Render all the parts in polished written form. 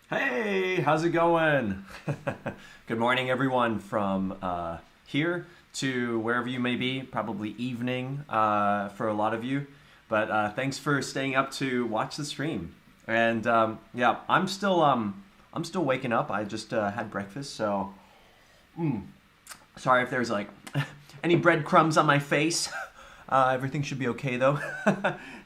Hey, how's it going? Good morning, everyone, from here to wherever you may be, probably evening for a lot of you. But thanks for staying up to watch the stream. And yeah, I'm still waking up. I just had breakfast, so sorry if there's like any breadcrumbs on my face. Everything should be okay though.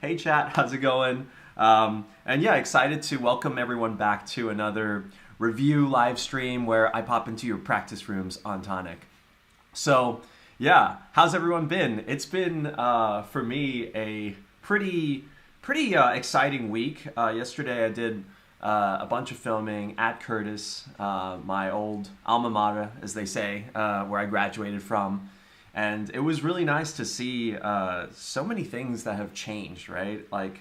Hey chat, how's it going? And yeah, excited to welcome everyone back to another review live stream where I pop into your practice rooms on Tonic. So yeah, how's everyone been? It's been for me a pretty exciting week. Yesterday I did a bunch of filming at Curtis, my old alma mater, as they say, where I graduated from. And it was really nice to see so many things that have changed, right? Like,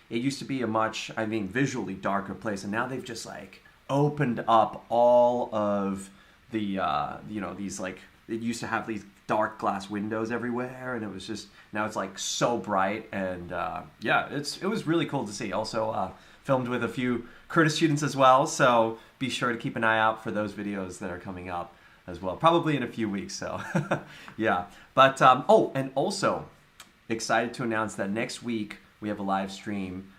it used to be a much, visually darker place, and now they've just like opened up all of the, these like, it used to have these dark glass windows everywhere, and it was just, now it's like so bright, and yeah, it was really cool to see. Also filmed with a few Curtis students as well, so be sure to keep an eye out for those videos that are coming up as well, probably in a few weeks, so yeah. But, oh, and also excited to announce that next week we have a live stream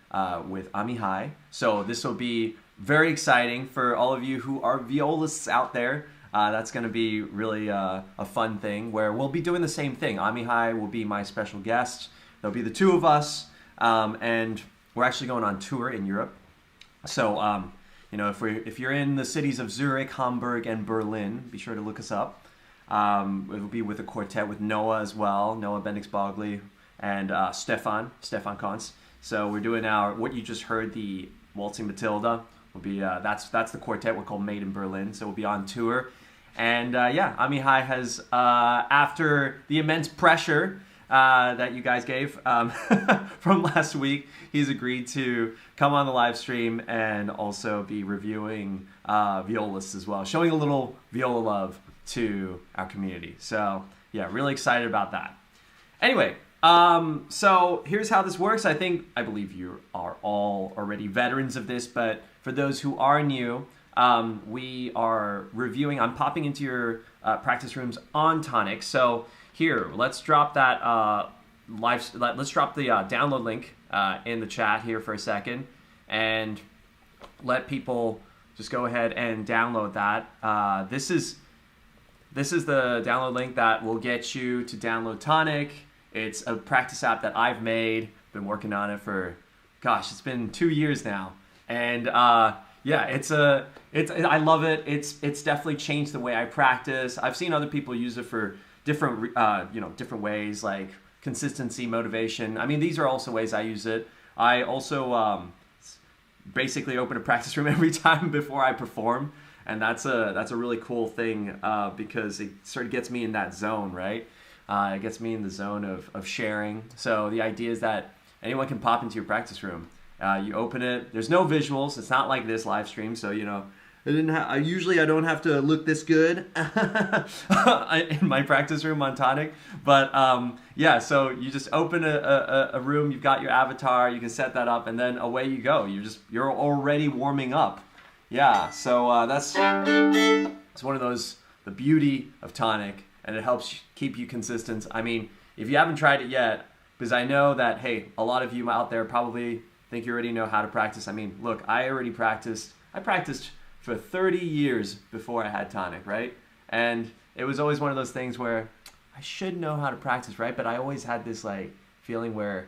with Amihai, so this will be very exciting for all of you who are violists out there. That's going to be really a fun thing where we'll be doing the same thing. Amihai will be my special guest. There'll be the two of us, and we're actually going on tour in Europe. So, you know, if you're in the cities of Zurich, Hamburg, and Berlin, be sure to look us up. It will be with a quartet with Noah as well, Noah Bendix-Bogley, and Stefan Kantz. So we're doing what you just heard, the Waltzing Matilda. Will be that's the quartet. We're called Made in Berlin. So we'll be on tour. And yeah, Amihai has, after the immense pressure that you guys gave from last week, he's agreed to come on the live stream and also be reviewing violists as well, showing a little viola love to our community. So yeah, really excited about that. Anyway, so here's how this works. I believe you are all already veterans of this, but for those who are new, we are reviewing, I'm popping into your practice rooms on Tonic. So here, let's drop that let's drop the download link in the chat here for a second, and let people just go ahead and download that. This is the download link that will get you to download Tonic. It's a practice app that I've made. Been working on it for, gosh, it's been 2 years now, and yeah, I love it. It's definitely changed the way I practice. I've seen other people use it for different different ways, like consistency, motivation. I mean, these are also ways I use it. I also basically open a practice room every time before I perform, and that's a really cool thing because it sort of gets me in that zone, right? It gets me in the zone of sharing. So the idea is that anyone can pop into your practice room. You open it. There's no visuals. It's not like this live stream. So, you know, usually I don't have to look this good in my practice room on Tonic. But yeah, so you just open a room. You've got your avatar. You can set that up, and then away you go. You're already warming up. Yeah. So it's one of those, the beauty of Tonic, and it helps keep you consistent. I mean, if you haven't tried it yet, because I know that, hey, a lot of you out there probably think you already know how to practice. I mean, look, I already practiced. I practiced for 30 years before I had Tonic, right? And it was always one of those things where I should know how to practice, right? But I always had this like feeling where,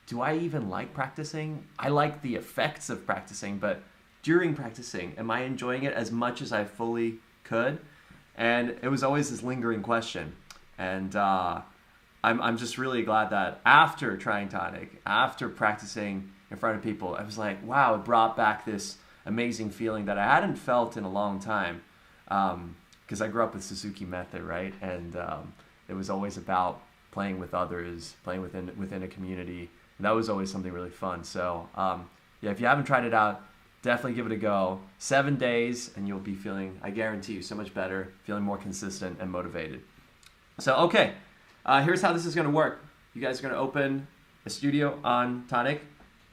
do I even like practicing? I like the effects of practicing, but during practicing, am I enjoying it as much as I fully could? And it was always this lingering question. And I'm just really glad that after trying Tonic, after practicing in front of people, I was like, wow, it brought back this amazing feeling that I hadn't felt in a long time. Because I grew up with Suzuki method, right? And it was always about playing with others, playing within a community. And that was always something really fun. So yeah, if you haven't tried it out, definitely give it a go. 7 days, and you'll be feeling, I guarantee you, so much better, feeling more consistent and motivated. So, okay. here's how this is going to work. You guys are going to open a studio on Tonic,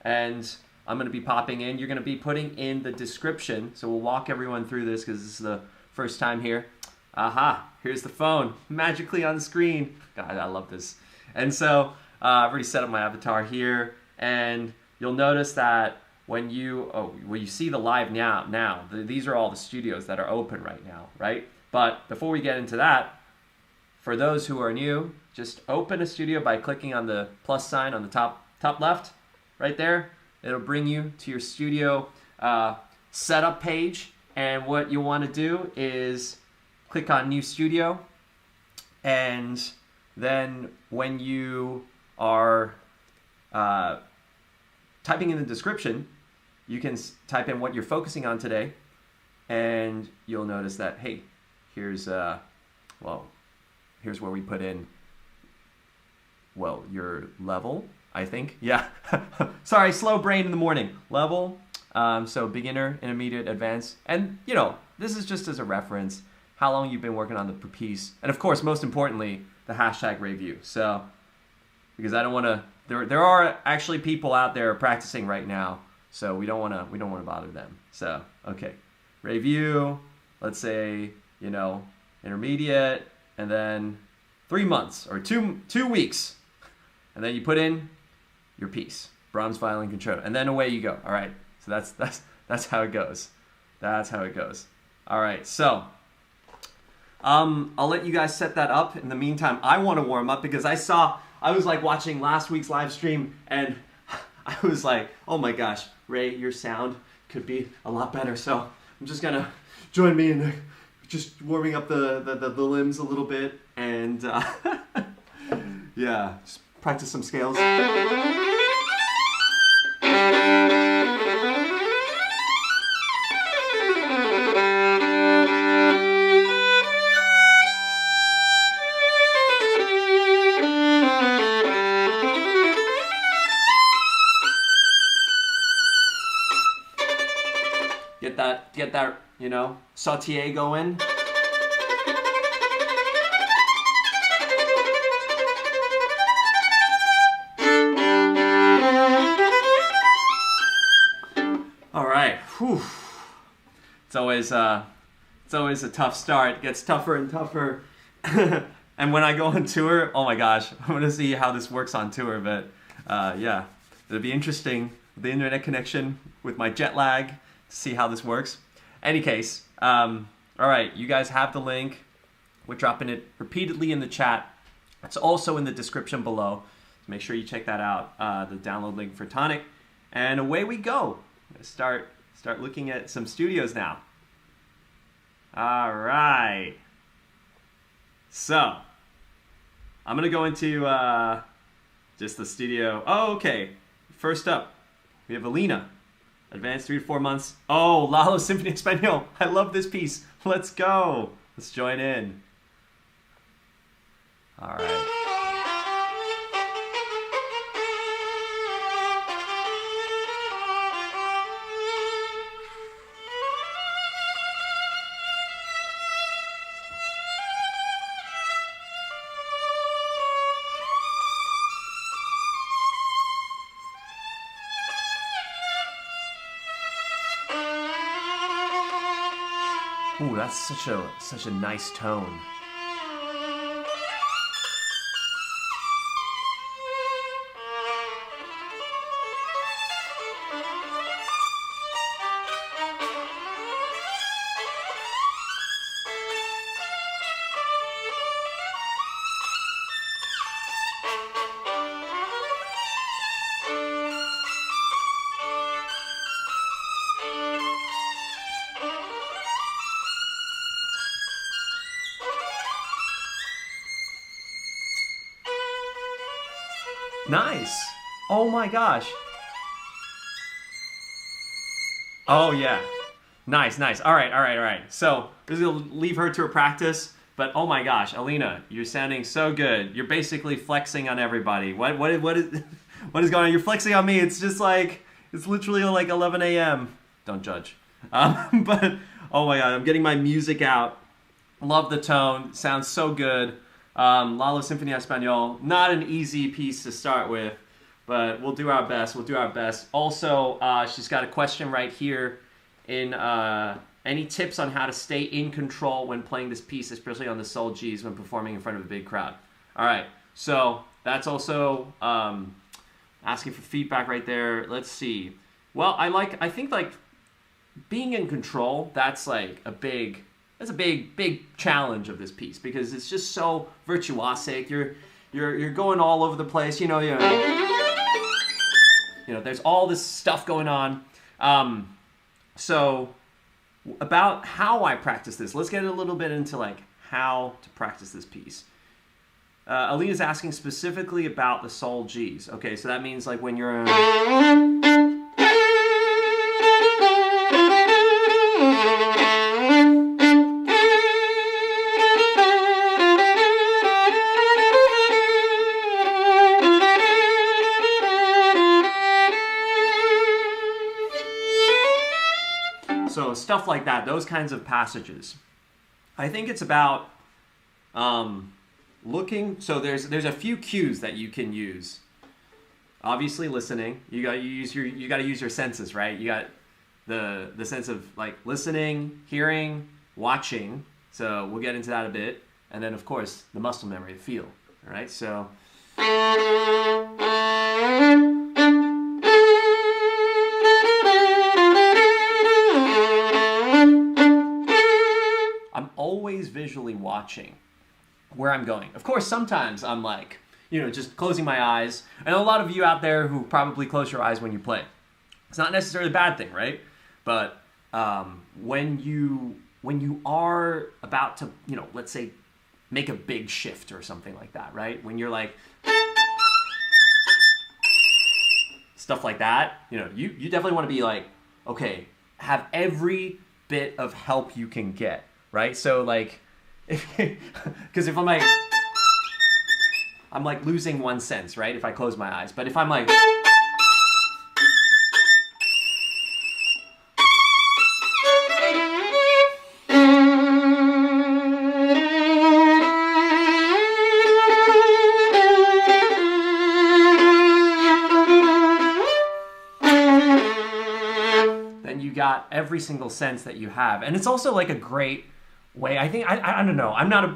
and I'm going to be popping in. You're going to be putting in the description. So we'll walk everyone through this because this is the first time here. Aha, here's the phone magically on the screen. God, I love this. And so I've already set up my avatar here, and you'll notice that when you see the live now, these are all the studios that are open right now, right? But before we get into that, for those who are new, just open a studio by clicking on the plus sign on the top left, right there. It'll bring you to your studio setup page, and what you want to do is click on New Studio, and then when you are typing in the description, you can type in what you're focusing on today, and you'll notice that, hey, here's where we put in, well, your level, I think. Yeah. Sorry, slow brain in the morning. Level, so beginner, intermediate, advanced. And, you know, this is just as a reference, how long you've been working on the piece. And, of course, most importantly, the hashtag review. So, because I don't want to, there are actually people out there practicing right now, so we don't want to bother them. So, okay. Review, let's say, you know, intermediate, and then 3 months or two weeks. And then you put in your piece, Brahms violin concerto, and then away you go. All right, so that's how it goes. That's how it goes. All right, so I'll let you guys set that up. In the meantime, I want to warm up because I was like watching last week's live stream, and I was like, oh my gosh, Ray, your sound could be a lot better. So I'm just gonna join me in just warming up the limbs a little bit, and yeah, just practice some scales. Get that, you know, saute going. All right. Whew. It's always a tough start. It gets tougher and tougher. And when I go on tour, oh my gosh, I'm gonna see how this works on tour. But yeah, it'll be interesting with the internet connection, with my jet lag, to see how this works. Any case, all right, you guys have the link. We're dropping it repeatedly in the chat. It's also in the description below. So make sure you check that out, the download link for Tonic. And away we go. Start looking at some studios now. All right. So I'm gonna go into just the studio. Oh, okay. First up, we have Alina. Advanced 3 to 4 months. Oh, Lalo Symphony Espanol. I love this piece. Let's go. Let's join in. All right. Ooh, that's such a nice tone. Nice. Oh my gosh. Oh yeah. Nice. All right. So this is gonna leave her to her practice, but oh my gosh, Alina, you're sounding so good. You're basically flexing on everybody. What is going on? You're flexing on me. It's just like, it's literally like 11 a.m. Don't judge. But oh my god, I'm getting my music out. Love the tone. Sounds so good. Lalo Symphony Español, not an easy piece to start with, but we'll do our best. We'll do our best. Also, she's got a question right here in any tips on how to stay in control when playing this piece, especially on the Sol Gs when performing in front of a big crowd. All right, so that's also asking for feedback right there. Let's see. Well, I think like being in control, that's like a big challenge of this piece because it's just so virtuosic. You're going all over the place. You know, there's all this stuff going on. So about how I practice this, let's get a little bit into like how to practice this piece. Alina's asking specifically about the Sol Gs. Okay, so that means like when you're so stuff like that, those kinds of passages. I think it's about looking. So there's a few cues that you can use. Obviously, listening. You got to use your senses, right? You got the sense of like listening, hearing, watching. So we'll get into that a bit, and then of course the muscle memory, the feel. All right, so. I'm always visually watching where I'm going. Of course, sometimes I'm like, just closing my eyes. I know a lot of you out there who probably close your eyes when you play. It's not necessarily a bad thing, right? But when you are about to, let's say, make a big shift or something like that, right? When you're like, stuff like that, you definitely want to be like, okay, have every bit of help you can get, right? So like, because if I'm like losing one sense, right? If I close my eyes. But if I'm like, then you got every single sense that you have. And it's also like a great way. I think I don't know. I'm not a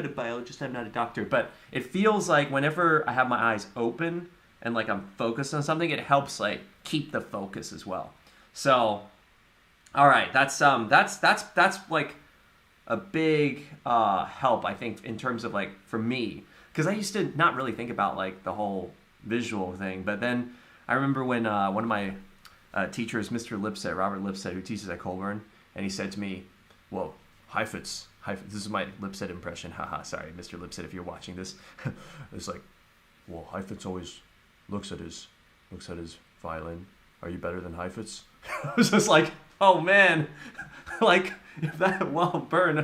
biologist. I'm not a doctor, but it feels like whenever I have my eyes open and like I'm focused on something, it helps like keep the focus as well. So, all right, that's like a big help, I think, in terms of like for me, because I used to not really think about like the whole visual thing, but then I remember when one of my teachers, Mr. Lipset, Robert Lipset, who teaches at Colburn, and he said to me, "Whoa, Heifetz, this is my Lipset impression, haha, sorry, Mr. Lipset, if you're watching this." It's like, "Well, Heifetz always looks at his violin. Are you better than Heifetz?" I was just like, oh man, like, if that, well, burn,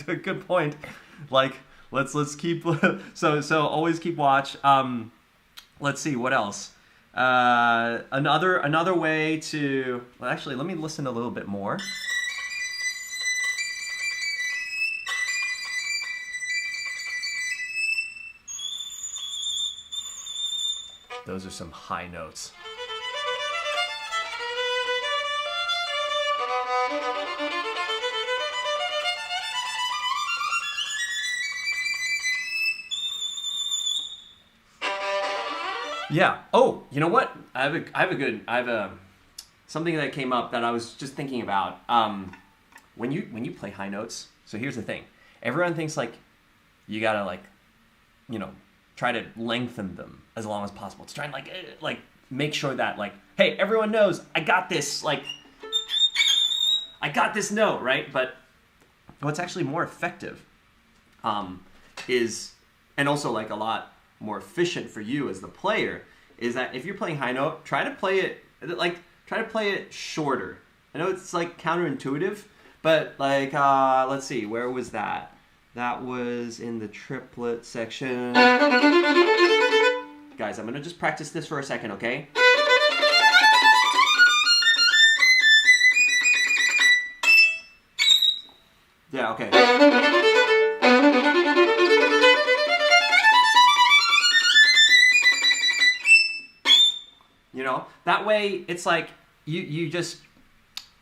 good point. Like, let's keep, so always keep watch. Let's see, what else? Another way to, well, actually, let me listen a little bit more. Those are some high notes. Yeah. Oh, you know what? I have something that came up that I was just thinking about. When you play high notes. So here's the thing. Everyone thinks like you gotta like, try to lengthen them as long as possible to try and like make sure that like, hey, everyone knows I got this, like I got this note, right? But what's actually more effective is, and also like a lot more efficient for you as the player, is that if you're playing high note, try to play it shorter. I know it's like counterintuitive, but like let's see, where was that? That was in the triplet section. Guys, I'm gonna just practice this for a second, okay? Yeah, okay. that way it's like you just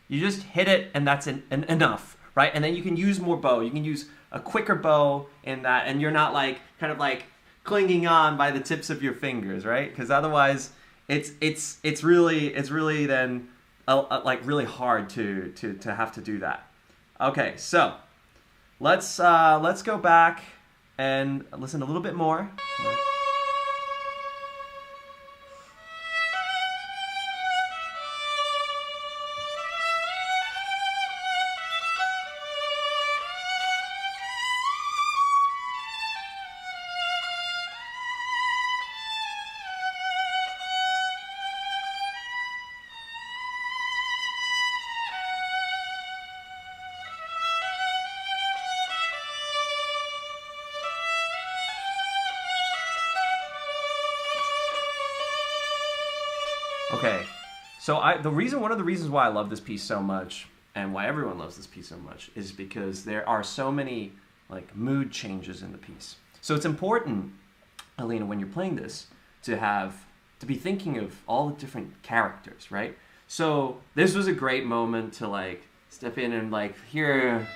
hit it and that's enough, right? And then you can use more bow. You can use a quicker bow in that, and you're not like kind of like clinging on by the tips of your fingers, right? Because otherwise it's really then like really hard to have to do that. Okay, so let's go back and listen a little bit more. Okay, so one of the reasons why I love this piece so much, and why everyone loves this piece so much, is because there are so many like mood changes in the piece. So it's important, Alina, when you're playing this, to be thinking of all the different characters, right? So this was a great moment to like step in and like hear.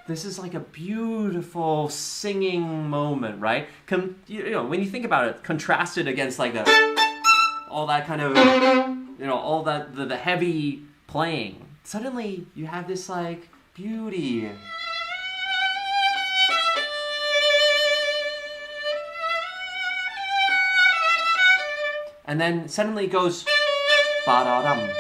This is like a beautiful singing moment, right? You know, when you think about it, contrasted against like all that kind of, you know, all that the heavy playing. Suddenly you have this like beauty. And then suddenly it goes ba-da-dum.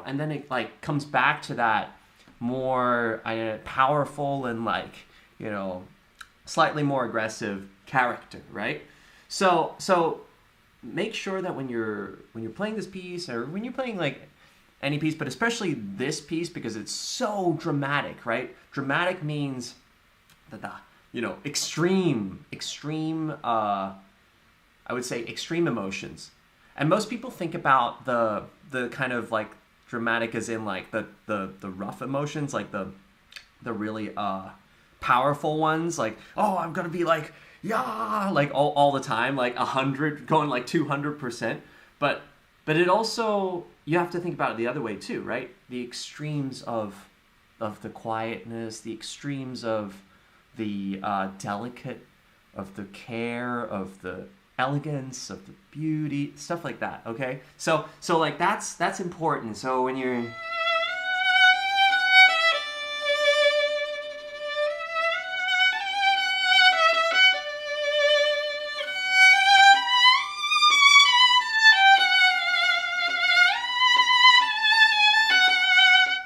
And then it like comes back to that more powerful and like, you know, slightly more aggressive character, right? So make sure that when you're playing this piece, or when you're playing like any piece, but especially this piece, because it's so dramatic, right? Dramatic means that the, you know, extreme I would say extreme emotions. And most people think about the kind of like dramatic as in like the rough emotions, like the really powerful ones, like, oh, I'm gonna be like, yeah, like all the time, like 100, going like 200%. But it also, you have to think about it the other way too, right? The extremes of the quietness, the extremes of the delicate, of the care, of the elegance, of the beauty, stuff like that. Okay, so like that's important. So when you're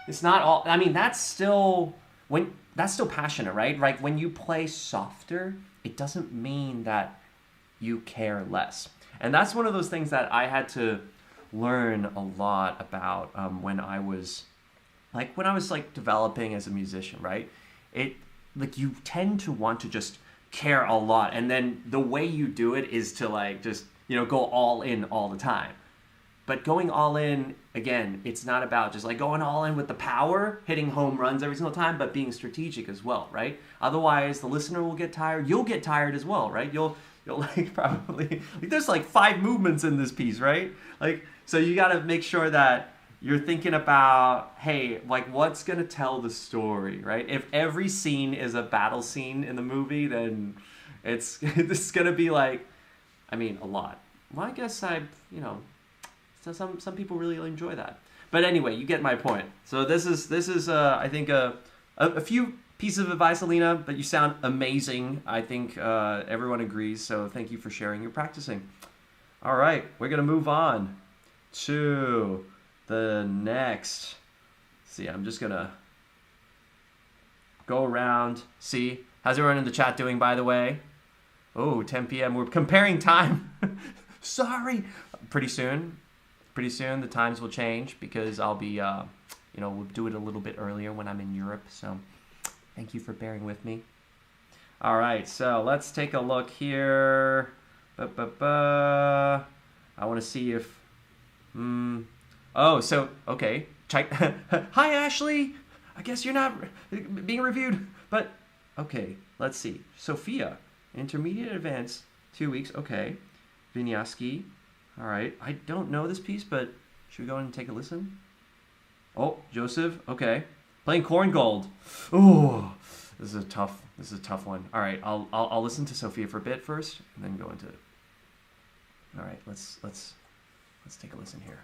it's not all, I mean, that's still passionate, right? Like when you play softer, it doesn't mean that you care less. And that's one of those things that I had to learn a lot about when I was like developing as a musician, right? It like you tend to want to just care a lot, and then the way you do it is to like just, you know, go all in all the time. But going all in, again, it's not about just like going all in with the power, hitting home runs every single time, but being strategic as well, right? Otherwise, the listener will get tired. You'll get tired as well, right? You'll like probably, like there's like 5 movements in this piece, right? Like, so you got to make sure that you're thinking about, hey, like what's going to tell the story, right? If every scene is a battle scene in the movie, then it's going to be like, I mean, a lot. Well, I guess you know, so some people really enjoy that. But anyway, you get my point. So this is I think a few pieces of advice, Alina, but you sound amazing. I think everyone agrees. So thank you for sharing your practicing. All right, we're gonna move on to the next. See, I'm just gonna go around. See, how's everyone in the chat doing, by the way? Oh, 10 p.m. We're comparing time. Sorry. Pretty soon the times will change because I'll be, you know, we'll do it a little bit earlier when I'm in Europe. So thank you for bearing with me. All right, so let's take a look here. I want to see if... Oh, so, okay. Check. Hi, Ashley. I guess you're not being reviewed, but... Okay, let's see. Sophia, intermediate advanced, 2 weeks. Okay. Vinyasky. All right. I don't know this piece, but should we go and take a listen? Oh, Joseph. Okay. Playing Corn Gold. Ooh, this is a tough one. All right, I'll listen to Sophia for a bit first, and then go into it. All right, let's take a listen here.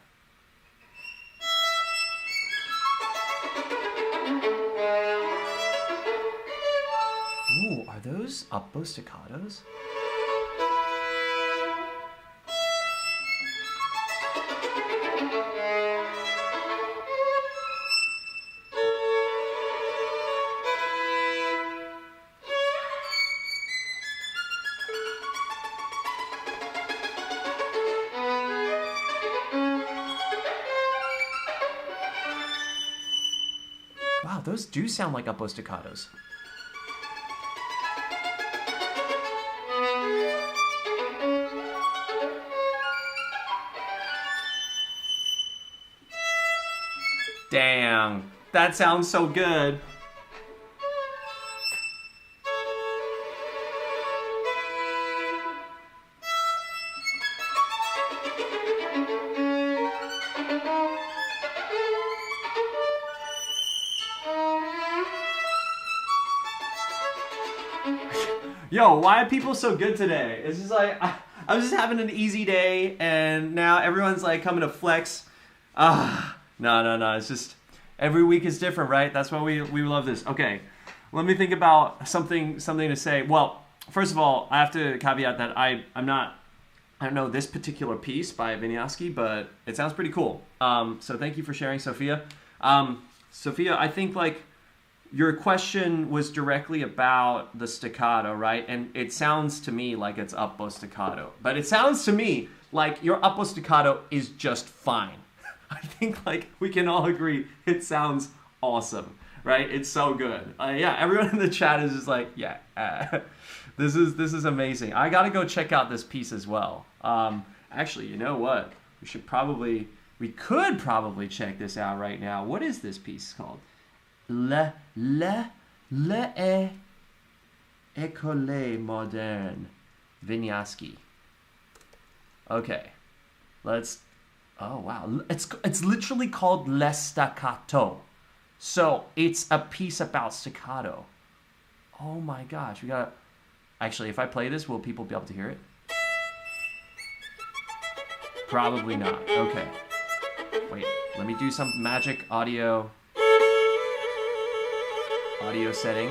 Ooh, are those up-bow staccatos? Wow, those do sound like up-bow staccatos. Damn, that sounds so good. Yo, why are people so good today? It's just like, I was just having an easy day, and now everyone's like coming to flex. No. It's just, every week is different, right? That's why we love this. Okay, let me think about something to say. Well, first of all, I have to caveat that I don't know this particular piece by Vinyasky, but it sounds pretty cool. So thank you for sharing, Sophia. Sophia, I think like your question was directly about the staccato, right? And it sounds to me like it's up-bow staccato. But it sounds to me like your up-bow staccato is just fine. I think like we can all agree it sounds awesome, right? It's so good. Yeah, everyone in the chat is just like, yeah, this is amazing. I gotta go check out this piece as well. Actually, you know what? We could probably check this out right now. What is this piece called? L'école moderne, Vinyasky. Okay, let's. Oh wow, it's literally called Le Staccato, so it's a piece about staccato. Oh my gosh, we got. Actually, if I play this, will people be able to hear it? Probably not. Okay, wait. Let me do some magic audio setting.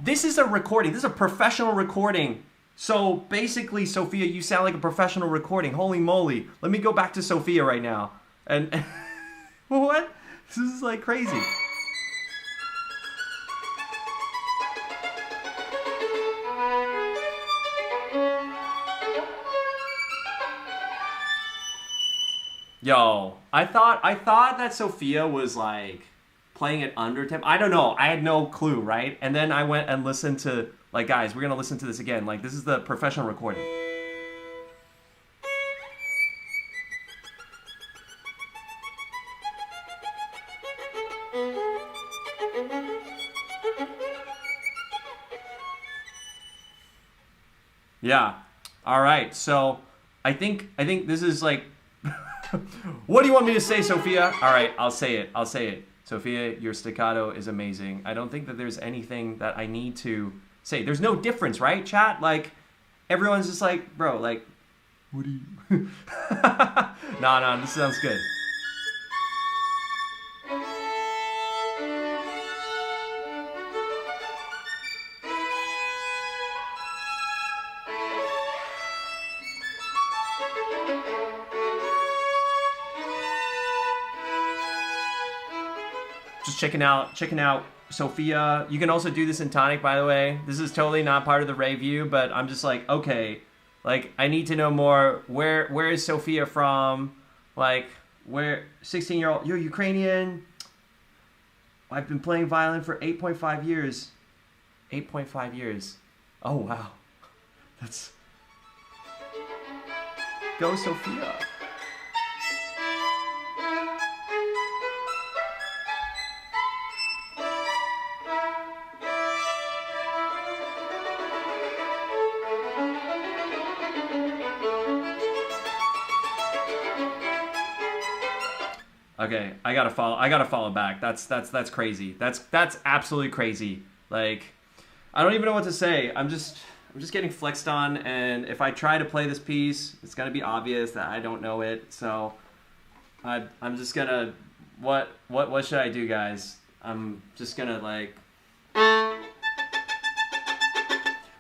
This is a recording. This is a professional recording. So basically, Sophia, you sound like a professional recording. Holy moly. Let me go back to Sophia right now. And what? This is like crazy. Yo, I thought that Sophia was like playing it under tempo. I don't know. I had no clue, right? And then I went and listened to, like, guys, we're going to listen to this again. Like, this is the professional recording. Yeah. All right. So I think this is like, what do you want me to say, Sophia? All right, I'll say it. Sophia, your staccato is amazing. I don't think that there's anything that I need to say. There's no difference, right, chat? Like, everyone's just like, bro, like, what do you... No, this sounds good. Just checking out Sophia. You can also do this in Tonic, by the way. This is totally not part of the review, but I'm just like, okay, like I need to know more. Where is Sophia from? Like, where 16-year-old? You're Ukrainian. I've been playing violin for 8.5 years. 8.5 years. Oh wow, that's go Sophia. Okay, I gotta follow back. That's crazy. That's absolutely crazy. Like, I don't even know what to say. I'm just getting flexed on, and if I try to play this piece, it's gonna be obvious that I don't know it. So I'm just gonna what should I do, guys? I'm just gonna like.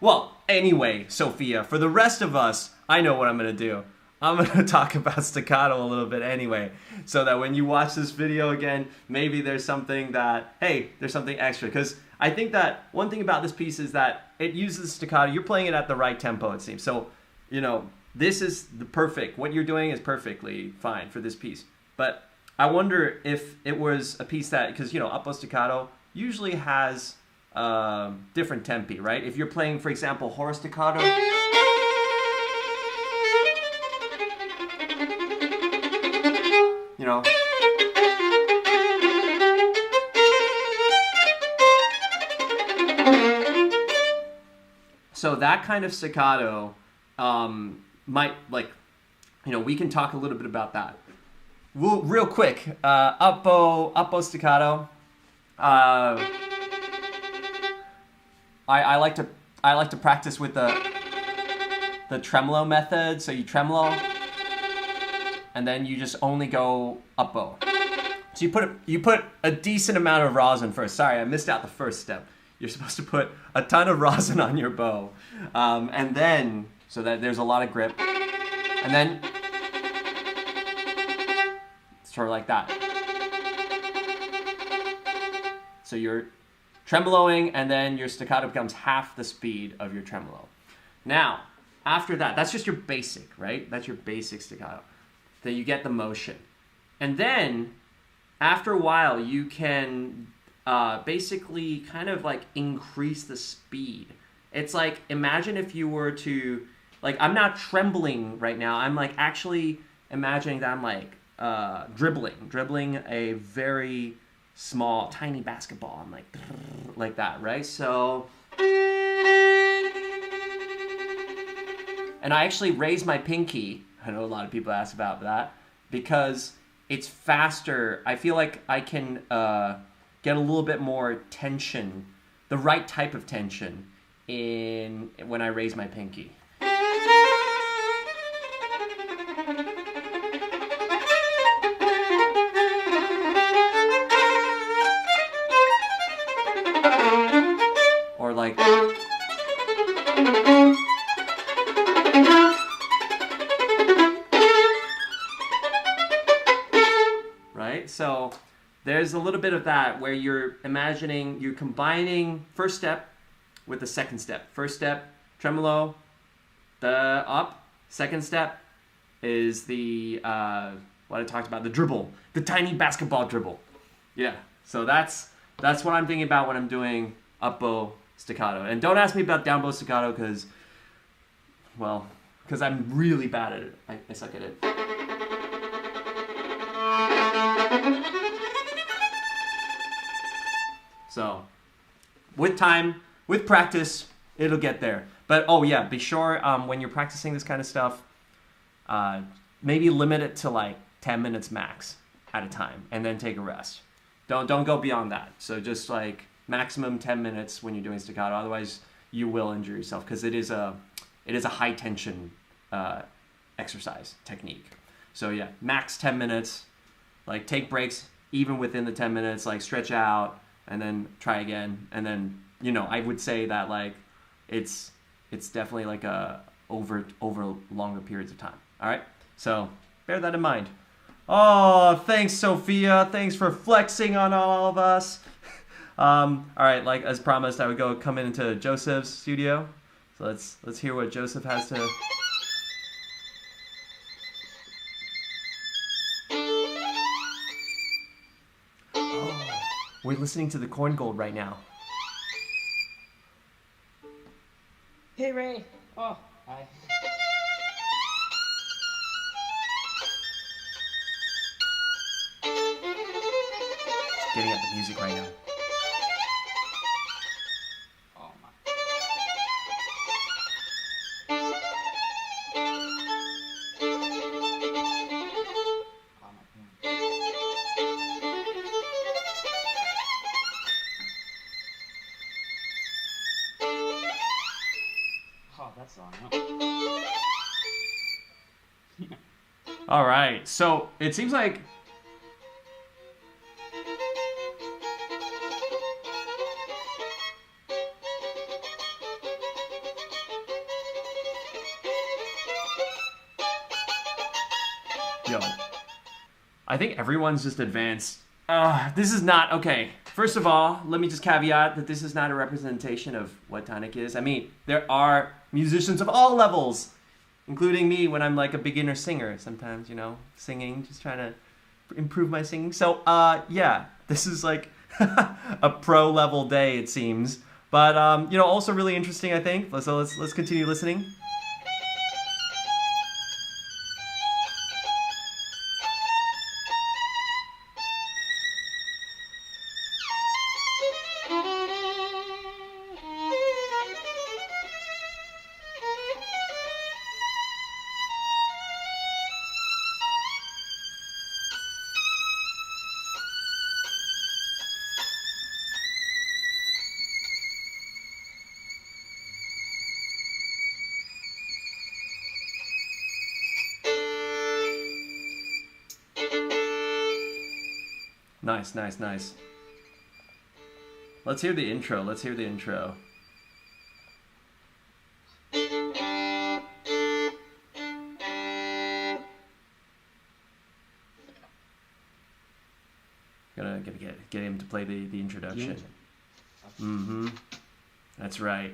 Well, anyway, Sophia, for the rest of us, I know what I'm gonna do. I'm going to talk about staccato a little bit anyway, so that when you watch this video again, maybe there's something that, hey, there's something extra. Because I think that one thing about this piece is that it uses staccato. You're playing it at the right tempo, it seems. So, you know, this is the perfect. What you're doing is perfectly fine for this piece. But I wonder if it was a piece that, because, you know, up staccato usually has different tempi, right? If you're playing, for example, Horace staccato. You know, so that kind of staccato might, like, you know, we can talk a little bit about that. Real quick, up bow staccato. I like to practice with the tremolo method. So you tremolo. And then you just only go up bow. So you put a decent amount of rosin first. Sorry, I missed out the first step. You're supposed to put a ton of rosin on your bow, and then so that there's a lot of grip, and then sort of like that. So you're tremoloing, and then your staccato becomes half the speed of your tremolo. Now, after that, that's just your basic, right? That's your basic staccato. Then you get the motion. And then, after a while, you can basically kind of like increase the speed. It's like, imagine if you were to, like, I'm not trembling right now. I'm like actually imagining that I'm like dribbling a very small, tiny basketball. I'm like that, right? So, and I actually raise my pinky. I know a lot of people ask about that because it's faster. I feel like I can get a little bit more tension, the right type of tension, when I raise my pinky. Or like. So there's a little bit of that where you're imagining, you're combining first step with the second step. First step, tremolo, the up. Second step is the, what I talked about, the dribble, the tiny basketball dribble. Yeah, so that's what I'm thinking about when I'm doing up bow staccato. And don't ask me about down bow staccato because I'm really bad at it. I suck at it. So, with time, with practice, it'll get there. But, oh yeah, be sure when you're practicing this kind of stuff, maybe limit it to like 10 minutes max at a time, and then take a rest. Don't go beyond that. So just like maximum 10 minutes when you're doing staccato. Otherwise, you will injure yourself because it is a high tension exercise technique. So yeah, max 10 minutes. Like take breaks even within the 10 minutes. Like stretch out. And then try again, and then, you know, I would say that like it's definitely like over longer periods of time. All right, so bear that in mind. Oh, thanks, Sophia. Thanks for flexing on all of us. All right, like as promised, I would come into Joseph's studio. So let's hear what Joseph has to. Oh, we're listening to the Corn Gold right now. Hey Ray. Oh, hi. Getting at the music right now. Oh my. Oh my. Oh, that song. All right, so it seems like. Yo, I think everyone's just advanced. This is not, okay. First of all, let me just caveat that this is not a representation of what Tonic is. I mean, there are musicians of all levels, including me when I'm like a beginner singer sometimes, singing, just trying to improve my singing. So, yeah, this is like a pro level day, it seems. But, also really interesting, I think. So let's continue listening. Nice. Let's hear the intro. Gonna get him to play the introduction. Mm-hmm. That's right.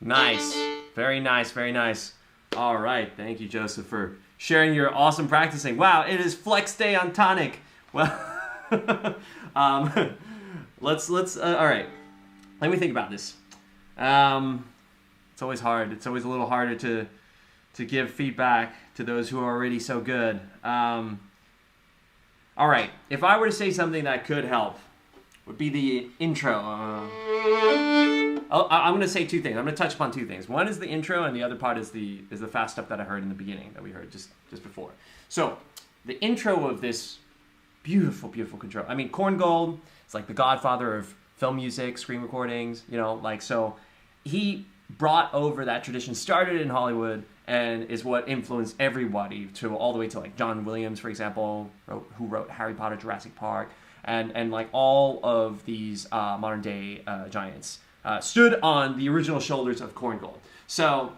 Nice. Very nice. All right. Thank you, Joseph, for sharing your awesome practicing. Wow, it is flex day on Tonic. Well, let's all right. Let me think about this. It's always hard. It's always a little harder to give feedback to those who are already so good. All right. If I were to say something that could help, would be the intro. I'm going to say two things. I'm going to touch upon two things. One is the intro, and the other part is the fast stuff that I heard in the beginning, that we heard just before. So, the intro of this beautiful control. I mean, Corn Gold is like the godfather of film music, screen recordings, so he brought over that tradition, started in Hollywood, and is what influenced everybody to all the way to like John Williams, for example, who wrote Harry Potter, Jurassic Park, and like all of these modern day giants. Stood on the original shoulders of Corn Gold. So,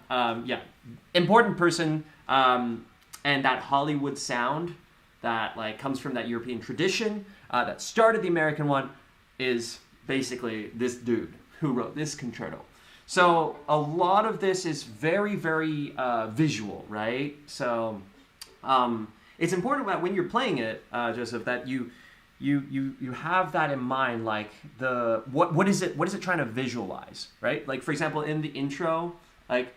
important person, and that Hollywood sound that like comes from that European tradition that started the American one is basically this dude who wrote this concerto. So a lot of this is very, very visual, right? So it's important that when you're playing it, Joseph, that you have that in mind, like what is it trying to visualize, right? Like for example, in the intro, like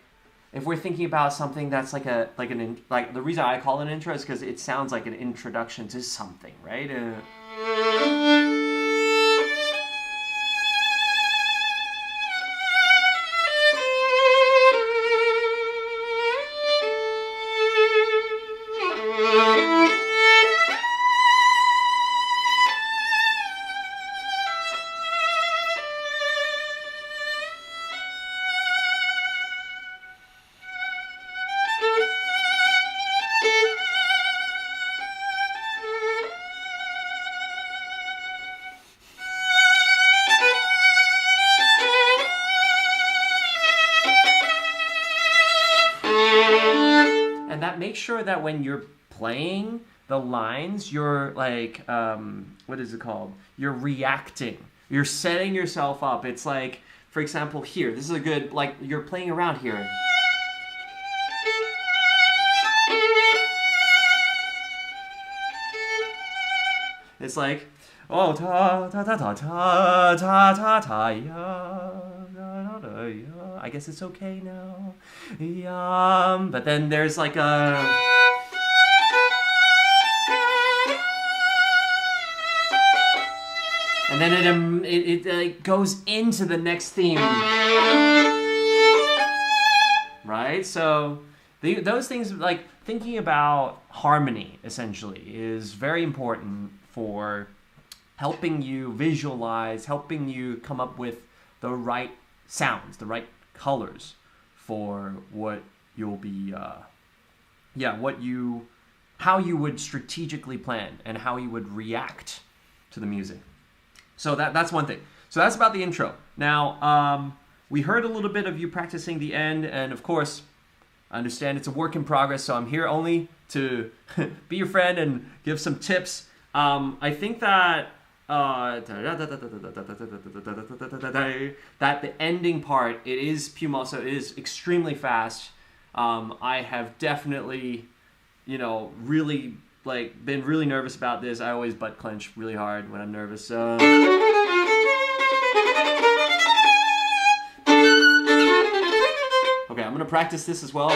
if we're thinking about something that's like the reason I call it an intro is because it sounds like an introduction to something, right? Make sure that when you're playing the lines, you're like, what is it called? You're reacting. You're setting yourself up. It's like, for example, here. This is a good, like, you're playing around here. It's like, oh, ta ta ta ta ta ta ta ta ya. I guess it's okay now. But then there's like a... And then it goes into the next theme. Right? So those things, like thinking about harmony, essentially, is very important for helping you visualize, helping you come up with the right sounds, the right colors for what you'll be, how you would strategically plan and how you would react to the music. So that's one thing. So that's about the intro. Now, we heard a little bit of you practicing the end, and of course, I understand it's a work in progress, so I'm here only to be your friend and give some tips. I think that that the ending part, it is piumoso, it is extremely fast. I have definitely, really been really nervous about this. I always butt clench really hard when I'm nervous. Okay, I'm gonna practice this as well.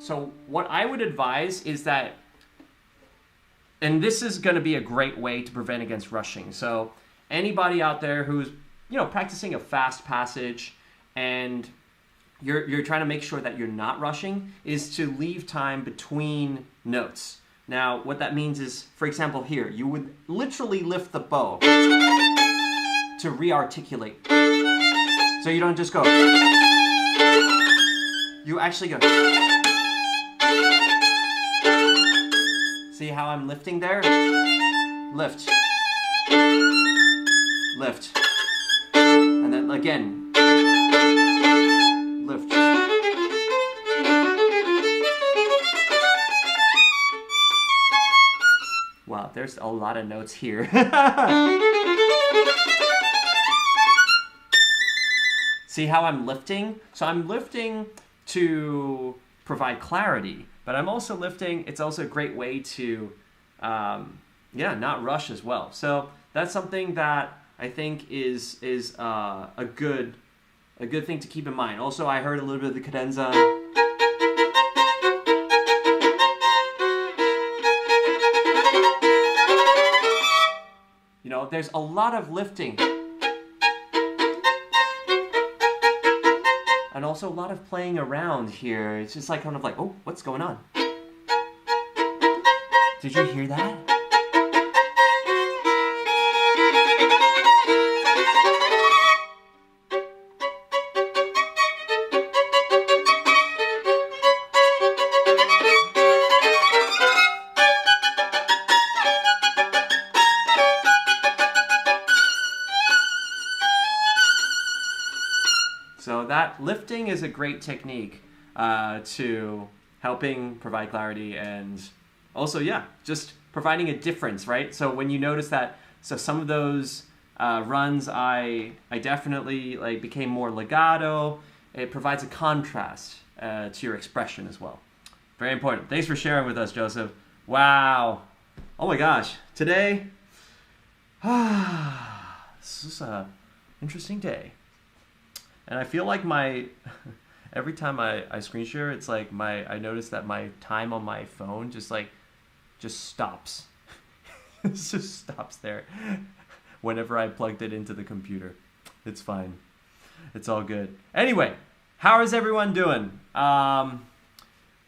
So what I would advise is that, and this is going to be a great way to prevent against rushing. So anybody out there who's, practicing a fast passage and you're trying to make sure that you're not rushing, is to leave time between notes. Now, what that means is, for example, here, you would literally lift the bow to re-articulate. So you don't just go. You actually go. See how I'm lifting there? Lift. Lift. And then again. Lift. Wow, there's a lot of notes here. See how I'm lifting? So I'm lifting to provide clarity, but I'm also lifting. It's also a great way to, not rush as well. So that's something that I think is a good thing to keep in mind. Also, I heard a little bit of the cadenza. There's a lot of lifting. And also a lot of playing around here. It's just like kind of like, oh, what's going on? Did you hear that? that lifting is a great technique to helping provide clarity and also, yeah, just providing a difference, right? So when you notice that, so some of those runs, I definitely like became more legato. It provides a contrast to your expression as well. Very important. Thanks for sharing with us, Joseph. Wow. Oh my gosh. Today, this is a interesting day. And I feel like every time I screen share, it's like I notice that my time on my phone just stops. It just stops there whenever I plugged it into the computer. It's fine. It's all good. Anyway, how is everyone doing?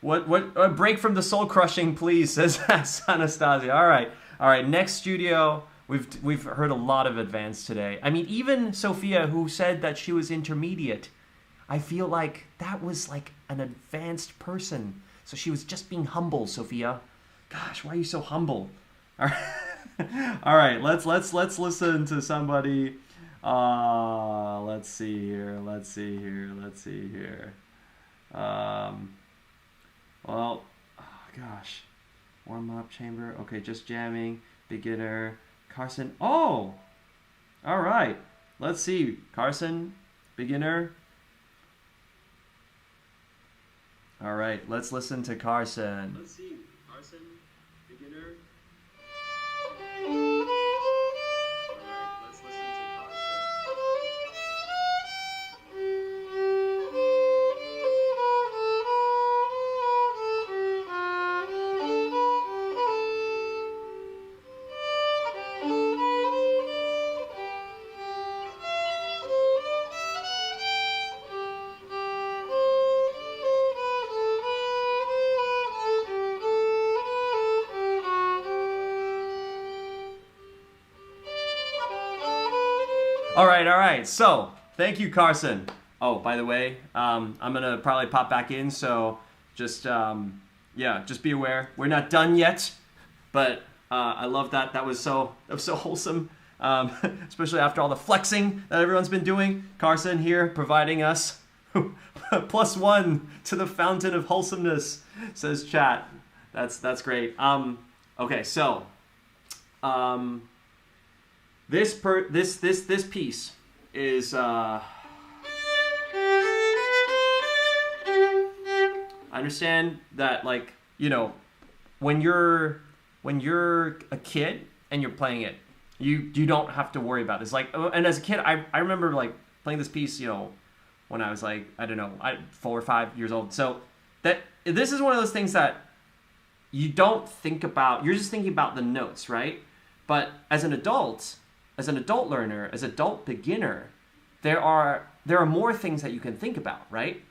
What a break from the soul crushing, please, says Anastasia. All right. Next studio. We've heard a lot of advanced today. I mean, even Sophia, who said that she was intermediate, I feel like that was like an advanced person. So she was just being humble, Sophia. Gosh, why are you so humble? All right, all right. Let's listen to somebody. Let's see here. Well, oh gosh, warm up chamber. Okay, just jamming. Beginner. Carson. Oh, all right. Let's see. Carson, beginner. All right. Let's listen to Carson. Let's see. Carson, beginner. All right. Let's listen to Carson. All right. So, thank you, Carson. Oh, by the way, I'm going to probably pop back in, so just, just be aware. We're not done yet, but I love that. That was so wholesome, especially after all the flexing that everyone's been doing. Carson here providing us +1 to the fountain of wholesomeness, says chat. That's great. Okay, so... This piece is I understand that, like, you know, when you're a kid and you're playing it, you don't have to worry about it. It's like, and as a kid, I remember like playing this piece, you know, when I was like, I don't know, 4 or 5 years old. So that this is one of those things that you don't think about. You're just thinking about the notes, right? But as an adult learner, as an adult beginner, there are more things that you can think about, right?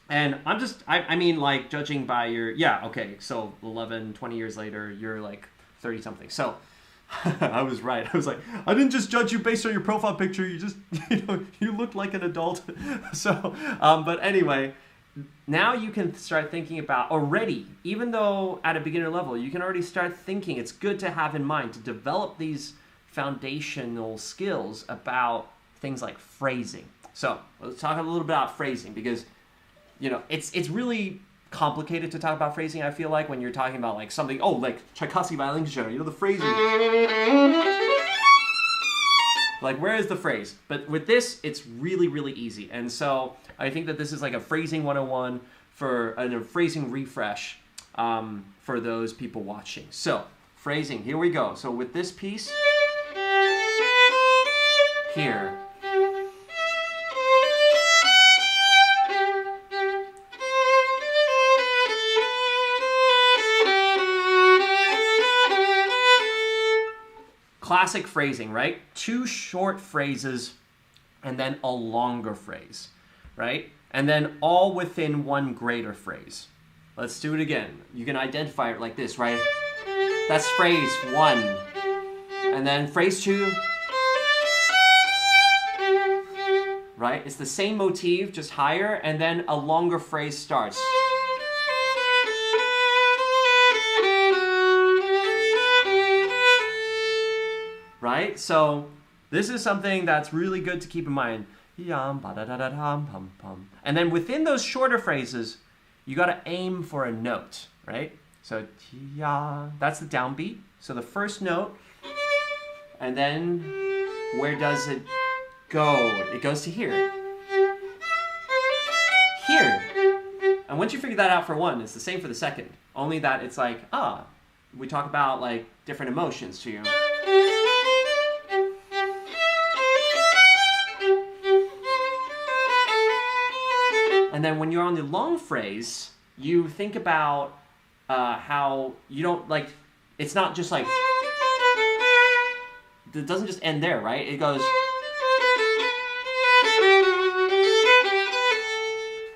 And I mean, like, judging by your, okay, so 11, 20 years later, you're like 30 something. So I was right. I was like, I didn't just judge you based on your profile picture. You just, you looked like an adult. So, but anyway, now you can start thinking about already, even though at a beginner level, you can already start thinking. It's good to have in mind to develop these foundational skills about things like phrasing. So let's talk a little bit about phrasing, because it's really complicated to talk about phrasing. I feel like when you're talking about like something, like Tchaikovsky violin concerto, the phrasing, like, where is the phrase? But with this, it's really, really easy. And so I think that this is like a phrasing 101 for a phrasing refresh for those people watching. So phrasing, here we go. So with this piece here, classic phrasing, right? 2 short phrases and then a longer phrase, right? And then all within 1 greater phrase. Let's do it again. You can identify it like this, right? That's phrase 1. And then phrase 2. Right? It's the same motif, just higher, and then a longer phrase starts. Right? So this is something that's really good to keep in mind. yum, ba da da da dum, pum pum. And then within those shorter phrases, you got to aim for a note, right? So ya, that's the downbeat. So the first note, and then where does it go? It goes to here. Here. And once you figure that out for one, it's the same for the second. Only that it's like, we talk about like different emotions to you. And then when you're on the long phrase, you think about how you don't like, it's not just like, it doesn't just end there, right? It goes,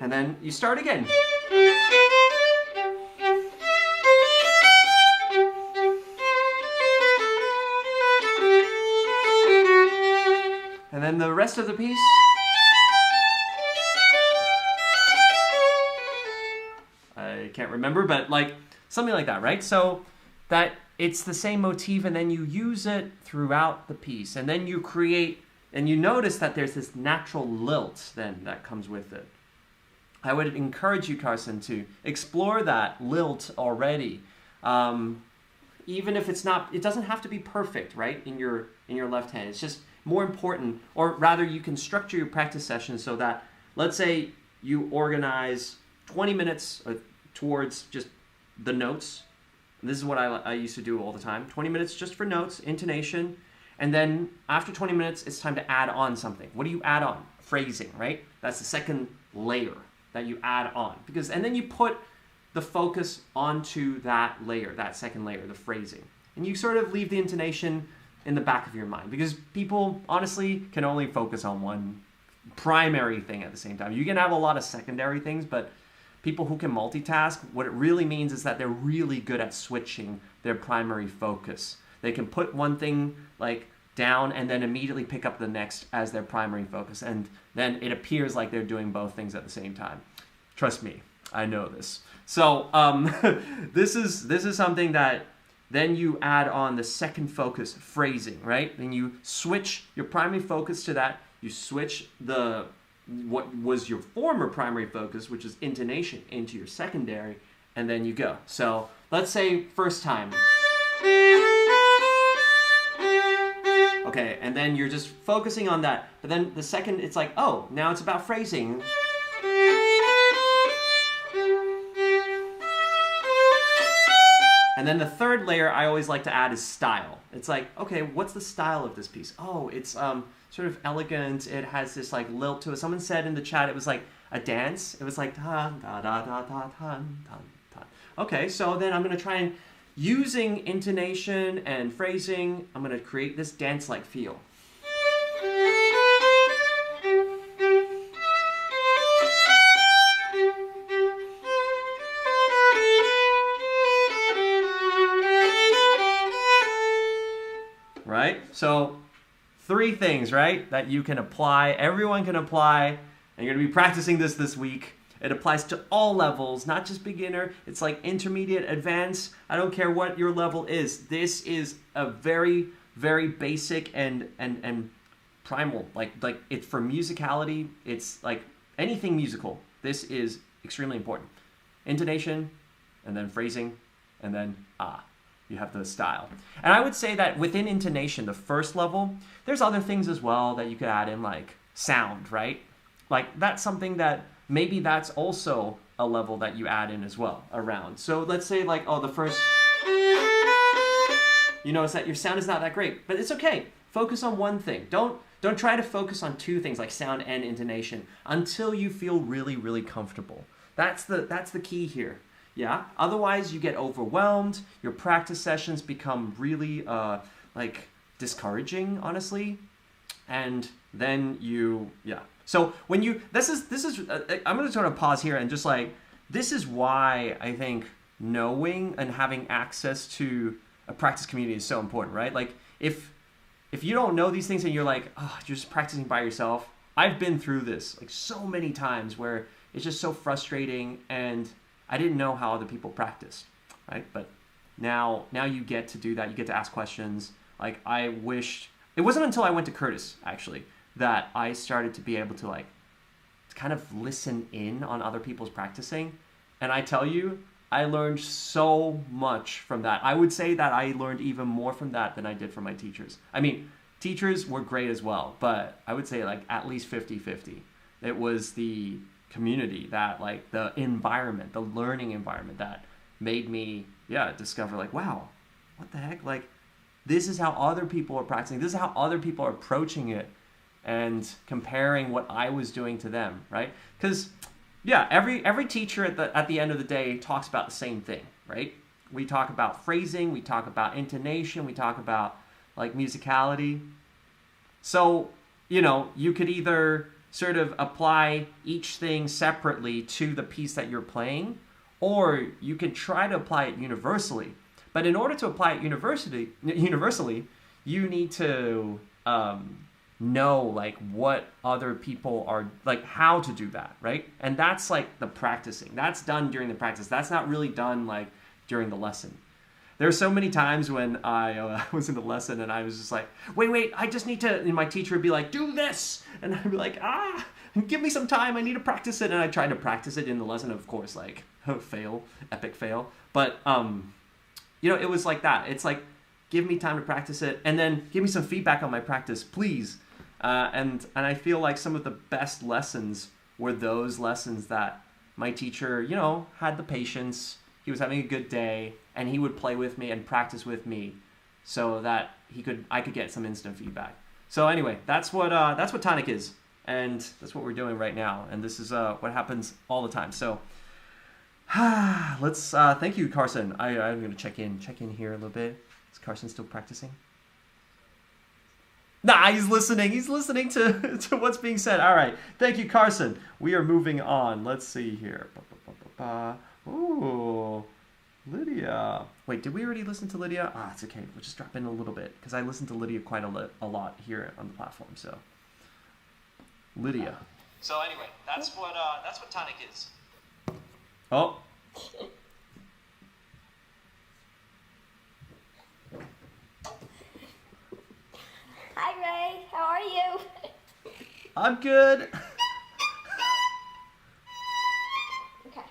and then you start again. And then the rest of the piece. I can't remember, but like something like that, right? So that it's the same motif and then you use it throughout the piece. And then you create, and you notice that there's this natural lilt then that comes with it. I would encourage you, Carson, to explore that lilt already. Even if it's not, it doesn't have to be perfect, right? In your left hand. It's just more important, or rather you can structure your practice sessions so that, let's say you organize 20 minutes towards just the notes. This is what I used to do all the time. 20 minutes just for notes, intonation, and then after 20 minutes, it's time to add on something. What do you add on? Phrasing, right? That's the second layer that you add on. And then you put the focus onto that layer, that second layer, the phrasing. And you sort of leave the intonation in the back of your mind because people, honestly, can only focus on one primary thing at the same time. You can have a lot of secondary things, but people who can multitask, what it really means is that they're really good at switching their primary focus. They can put one thing like down and then immediately pick up the next as their primary focus. And then it appears like they're doing both things at the same time. Trust me, I know this. So this is something that then you add on the second focus, phrasing, right? Then you switch your primary focus to that. You switch what was your former primary focus, which is intonation, into your secondary, and then you go. So let's say first time. Okay, and then you're just focusing on that. But then the second, it's like, oh, now it's about phrasing. And then the third layer I always like to add is style. It's like, okay, what's the style of this piece? Oh, it's sort of elegant. It has this like lilt to it. Someone said in the chat it was like a dance. It was like da da da da da da da. Okay, so then I'm gonna try and using intonation and phrasing, I'm gonna create this dance-like feel. Right? So 3 things, right, that you can apply, everyone can apply, and you're going to be practicing this week. It applies to all levels, not just beginner. It's like intermediate, advanced. I don't care what your level is. This is a very, very basic and primal. Like it's for musicality. It's like anything musical. This is extremely important. Intonation, and then phrasing, and then you have the style. And I would say that within intonation, the first level, there's other things as well that you could add in, like sound, right? Like that's something that maybe that's also a level that you add in as well around. So let's say like, the first, you notice that your sound is not that great, but it's okay. Focus on one thing. Don't try to focus on 2 things like sound and intonation until you feel really, really comfortable. That's the key here. Yeah. Otherwise, you get overwhelmed. Your practice sessions become really discouraging, honestly. And then So when you this is I'm going to sort of pause here and just like this is why I think knowing and having access to a practice community is so important, right? Like if you don't know these things and you're like, you're just practicing by yourself. I've been through this like so many times where it's just so frustrating and I didn't know how other people practice, right? But now you get to do that. You get to ask questions. Like I wished, it wasn't until I went to Curtis, actually, that I started to be able to like kind of listen in on other people's practicing. And I tell you, I learned so much from that. I would say that I learned even more from that than I did from my teachers. I mean, teachers were great as well, but I would say like at least 50-50. It was the community, that like the environment, the learning environment that made me, discover like, wow, what the heck? Like, this is how other people are practicing. This is how other people are approaching it and comparing what I was doing to them, right? Because, every teacher at the end of the day talks about the same thing, right? We talk about phrasing, we talk about intonation, we talk about like musicality. So, you could either sort of apply each thing separately to the piece that you're playing, or you can try to apply it universally. But in order to apply it universally, you need to know like what other people are, like how to do that, right? And that's like the practicing. That's done during the practice. That's not really done like during the lesson. There are so many times when I was in the lesson and I was just like, wait, I just need to, and my teacher would be like, do this. And I'd be like, give me some time. I need to practice it. And I tried to practice it in the lesson, of course, like epic fail. But, it was like that. It's like, give me time to practice it and then give me some feedback on my practice, please. And I feel like some of the best lessons were those lessons that my teacher, had the patience. He was having a good day, and he would play with me and practice with me, so that I could get some instant feedback. So anyway, that's what Tonic is, and that's what we're doing right now. And this is what happens all the time. So let's thank you, Carson. I'm gonna check in here a little bit. Is Carson still practicing? Nah, he's listening. He's listening to what's being said. All right, thank you, Carson. We are moving on. Let's see here. Ooh, Lydia. Wait, did we already listen to Lydia? It's okay. We'll just drop in a little bit because I listen to Lydia quite a lot here on the platform. So, Lydia. So anyway, that's what Tonic is. Oh. Hi, Ray. How are you? I'm good. Okay. Okay.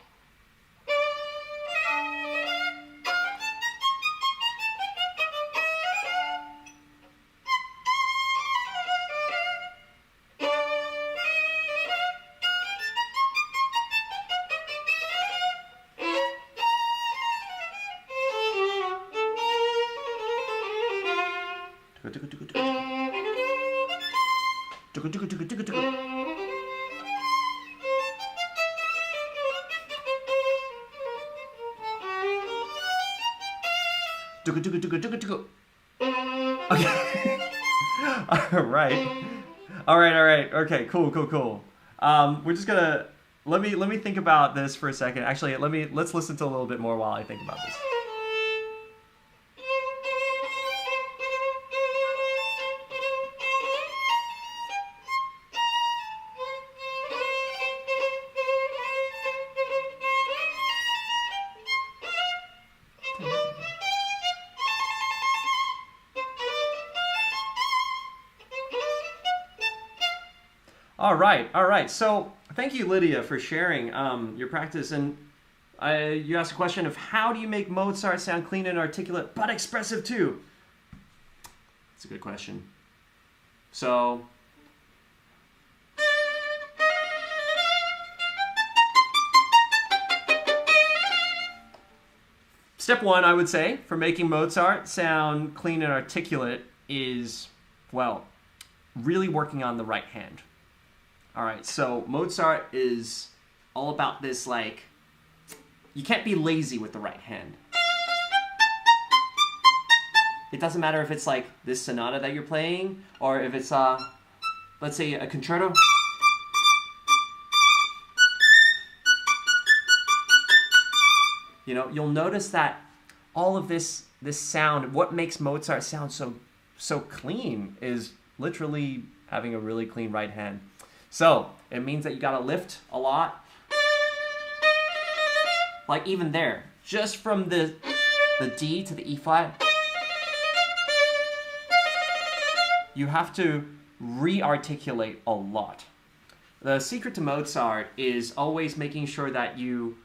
All right. Okay, cool. We're just gonna let me think about this for a second. Actually, let's listen to a little bit more while I think about this. All right. So thank you, Lydia, for sharing your practice. And you asked a question of how do you make Mozart sound clean and articulate, but expressive too? That's a good question. So step one, I would say, for making Mozart sound clean and articulate is, well, really working on the right hand. All right, so Mozart is all about this, like, you can't be lazy with the right hand. It doesn't matter if it's like this sonata that you're playing, or if it's, let's say, a concerto. You'll notice that all of this sound, what makes Mozart sound so clean is literally having a really clean right hand. So it means that you gotta lift a lot. Like even there, just from the D to the E flat, you have to re-articulate a lot. The secret to Mozart is always making sure that you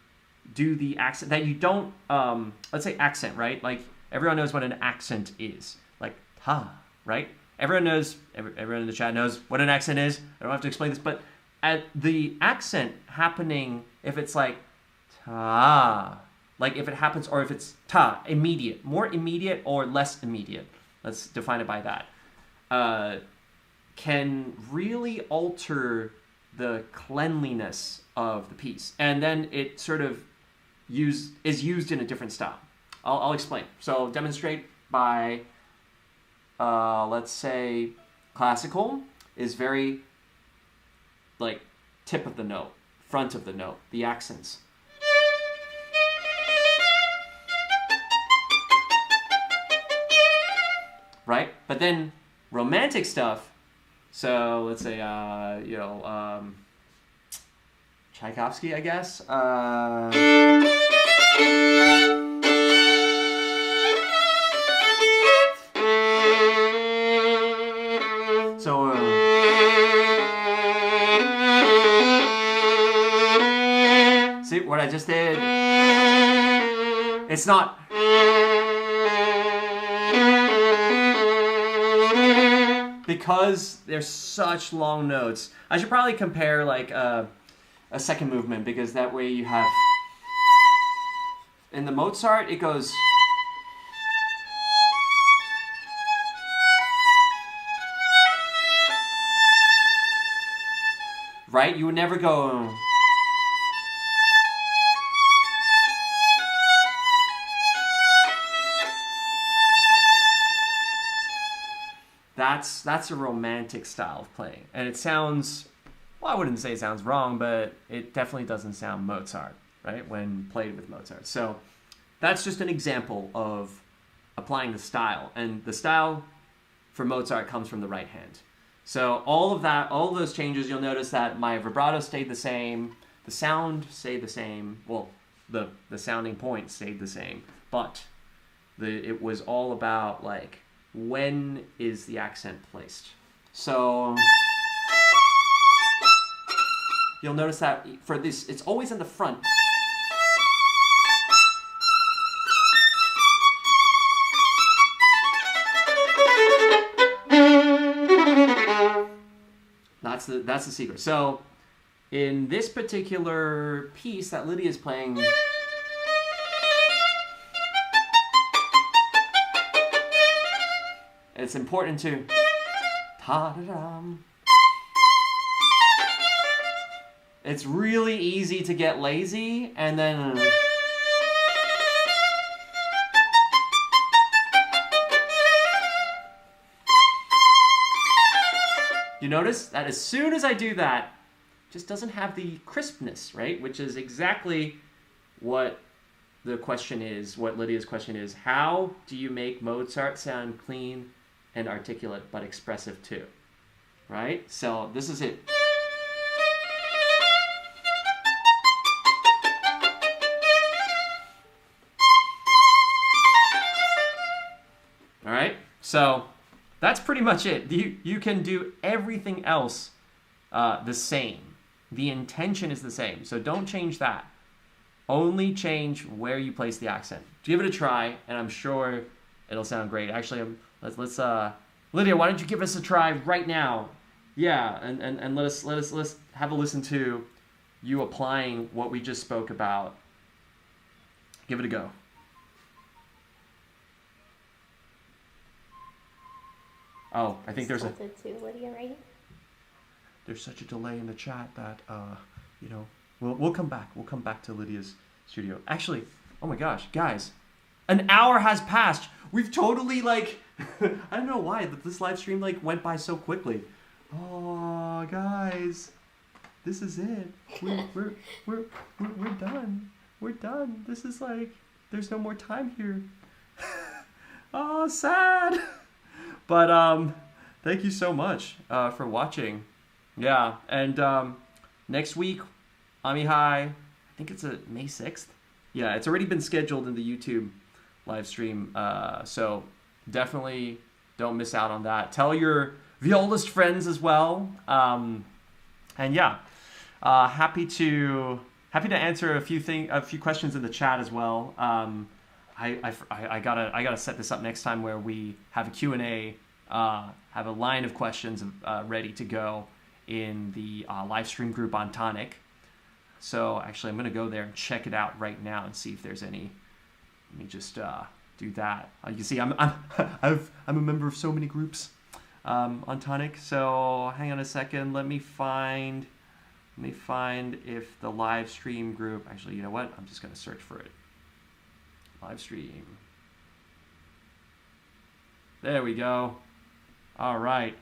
do the accent, that you don't, let's say accent, right? Like, everyone knows what an accent is. Like, ta, right? Everyone knows, everyone in the chat knows what an accent is. I don't have to explain this, but at the accent happening, if it's like, ta, like if it happens, or if it's ta, immediate, more immediate or less immediate, let's define it by that, can really alter the cleanliness of the piece. And then it sort of is used in a different style. I'll explain. So demonstrate by, let's say, classical is very, like, tip of the note, front of the note, the accents. Right? But then romantic stuff, so let's say, Tchaikovsky, I guess. See what I just did? It's not. Because there's such long notes. I should probably compare like a second movement, because that way you have, in the Mozart it goes, right? You would never go, that's a romantic style of playing. And it sounds, well, I wouldn't say it sounds wrong, but it definitely doesn't sound Mozart, right, when played with Mozart. So that's just an example of applying the style. And the style for Mozart comes from the right hand. So all of those changes, you'll notice that my vibrato stayed the same, the sound stayed the same, well, the sounding point stayed the same, but it was all about, like, when is the accent placed. So you'll notice that for this, it's always in the front. That's the secret. So in this particular piece that Lydia is playing, it's important to ta-da-dum. It's really easy to get lazy, and then you notice that as soon as I do that, it just doesn't have the crispness, right? Which is exactly what the question is, what Lydia's question is. How do you make Mozart sound clean and articulate, but expressive too, right? So this is it. All right, so that's pretty much it. You can do everything else the same. The intention is the same, so don't change that. Only change where you place the accent. Give it a try, and I'm sure it'll sound great. Actually, let's Lydia, why don't you give us a try right now? Yeah, and let's have a listen to you applying what we just spoke about. Give it a go. Oh, I think there's a Lydia, right? There's such a delay in the chat that you know, we'll come back. We'll come back to Lydia's studio. Actually, oh my gosh, guys, an hour has passed. We've totally, like, I don't know why this live stream, like, went by so quickly. Oh, guys, this is it. We're done. We're done. This is like, there's no more time here. Oh, sad. But thank you so much for watching. Yeah, and next week, Amihai, I think it's May 6th. Yeah, it's already been scheduled in the YouTube live stream, so definitely don't miss out on that. Tell your violist friends as well. And yeah, happy to answer a few questions in the chat as well. I gotta set this up next time where we have a Q&A, have a line of questions ready to go in the live stream group on Tonic. So actually, I'm gonna go there and check it out right now and see if there's any. Let me just do that. You can see I'm a member of so many groups on Tonic. So hang on a second. Let me find if the live stream group. Actually, you know what? I'm just gonna search for it. Live stream. There we go. All right.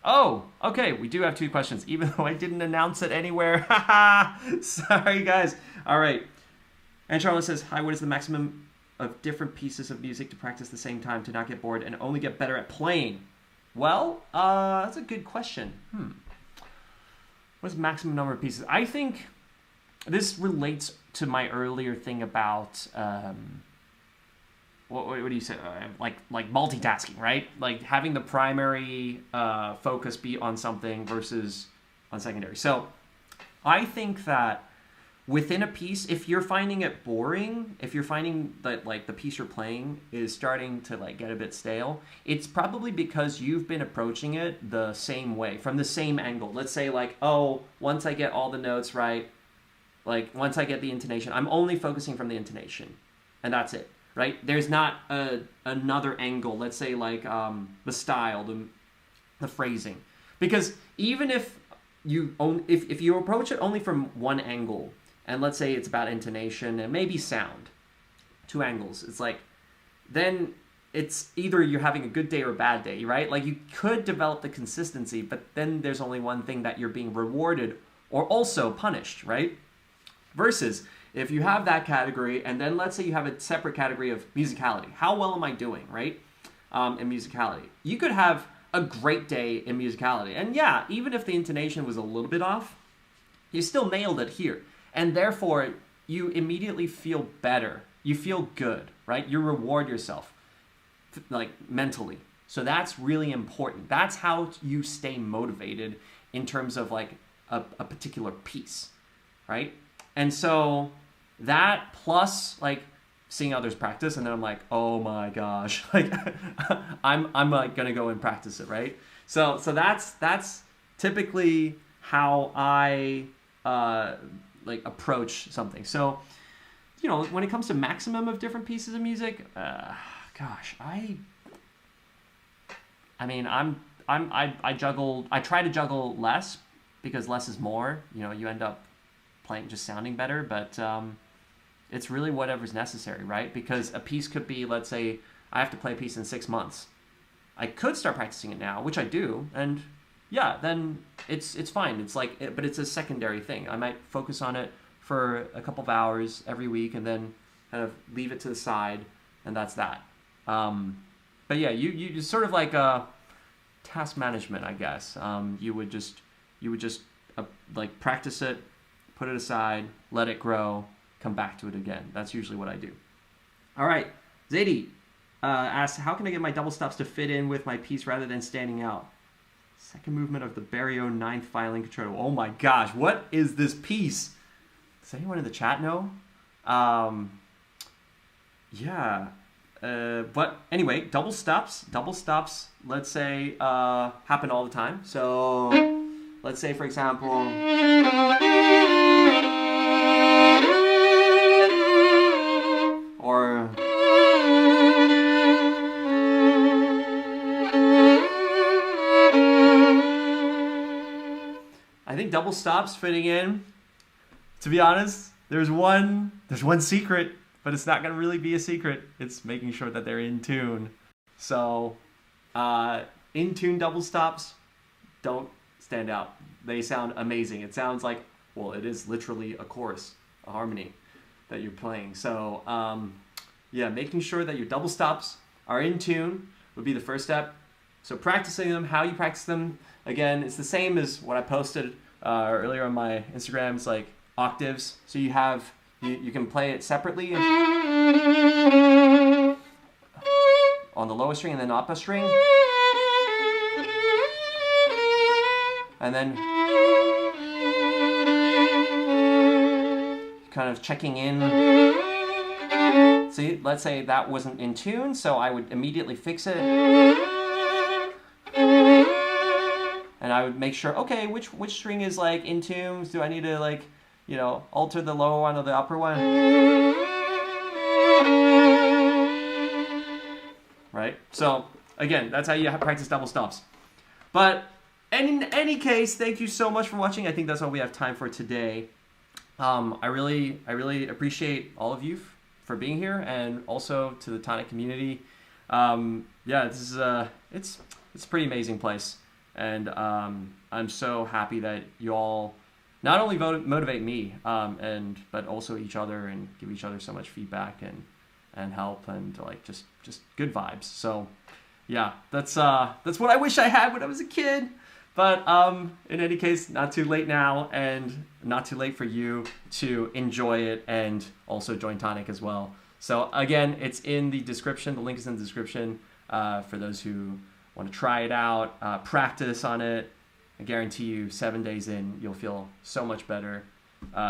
Oh, okay. We do have 2 questions, even though I didn't announce it anywhere. Sorry, guys. All right. And Charlotte says, "Hi. What is the maximum of different pieces of music to practice at the same time to not get bored and only get better at playing?" Well, that's a good question. What's the maximum number of pieces? I think this relates to my earlier thing about what do you say? Like multitasking, right? Like having the primary focus be on something versus on secondary. So I think that within a piece, if you're finding it boring, if you're finding that like the piece you're playing is starting to like get a bit stale, it's probably because you've been approaching it the same way, from the same angle. Let's say like, oh, once I get all the notes right, like once I get the intonation, I'm only focusing from the intonation, and that's it, right? There's not another angle. Let's say like the style, the phrasing, because even if you if you approach it only from one angle, and let's say it's about intonation and maybe sound, 2 angles, it's like, then it's either you're having a good day or a bad day, right? Like you could develop the consistency, but then there's only one thing that you're being rewarded or also punished, right? Versus if you have that category, and then let's say you have a separate category of musicality. How well am I doing, right? In musicality. You could have a great day in musicality. And yeah, even if the intonation was a little bit off, you still nailed it here. And therefore, you immediately feel better. You feel good, right? You reward yourself, like mentally. So that's really important. That's how you stay motivated in terms of like a particular piece, right? And so that plus like seeing others practice, and then I'm like, oh my gosh, like I'm like gonna go and practice it, right? So that's typically how I like approach something. So, you know, when it comes to maximum of different pieces of music, gosh, I mean, I juggle. I try to juggle less because less is more. You know, you end up playing just sounding better, but it's really whatever's necessary, right? Because a piece could be, let's say, I have to play a piece in 6 months. I could start practicing it now, which I do, and yeah, then it's fine. It's like, but it's a secondary thing. I might focus on it for a couple of hours every week, and then kind of leave it to the side, and that's that. But yeah, you sort of like task management, I guess. You would just like practice it, put it aside, let it grow, come back to it again. That's usually what I do. All right, Zadie asks, how can I get my double stops to fit in with my piece rather than standing out? Second movement of the Barrio 9th Violin Concerto. Oh my gosh, what is this piece? Does anyone in the chat know? Yeah. But anyway, double stops, let's say, happen all the time. So let's say, for example, or I think double stops fitting in, to be honest, there's one secret, but it's not going to really be a secret. It's making sure that they're in tune. So, in tune double stops don't stand out. They sound amazing. It sounds like, well, it is literally a chorus, a harmony that you're playing. So, yeah, making sure that your double stops are in tune would be the first step. So practicing them, how you practice them, again, it's the same as what I posted earlier on my Instagram. It's like octaves. So you have, you can play it separately on the lowest string and then upper string. and then kind of checking in. See, let's say that wasn't in tune, so I would immediately fix it. And I would make sure, okay, which string is like in tune? Do I need to like, you know, alter the lower one or the upper one? Right? So again, that's how you practice double stops. But in any case, thank you so much for watching. I think that's all we have time for today. I really appreciate all of you for being here, and also to the Tonic community. Yeah, this is it's a pretty amazing place, and I'm so happy that you all not only motivate me, but also each other, and give each other so much feedback and help, and like just good vibes. So yeah, that's what I wish I had when I was a kid. But in any case, not too late now, and not too late for you to enjoy it and also join Tonic as well. So again, it's in the description. The link is in the description for those who want to try it out, practice on it. I guarantee you 7 days in, you'll feel so much better,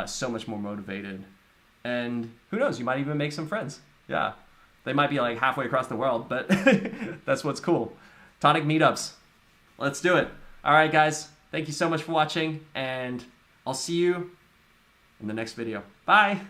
so much more motivated. And who knows, you might even make some friends. Yeah, they might be like halfway across the world, but that's what's cool. Tonic meetups. Let's do it. All right, guys, thank you so much for watching, and I'll see you in the next video. Bye.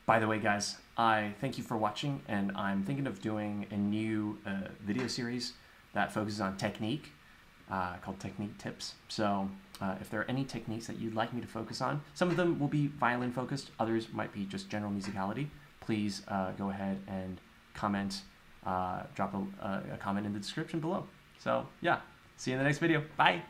By the way, guys, I thank you for watching, and I'm thinking of doing a new video series that focuses on technique, called Technique Tips. So if there are any techniques that you'd like me to focus on, some of them will be violin focused, others might be just general musicality, please go ahead and comment, drop a comment in the description below. So yeah, see you in the next video. Bye.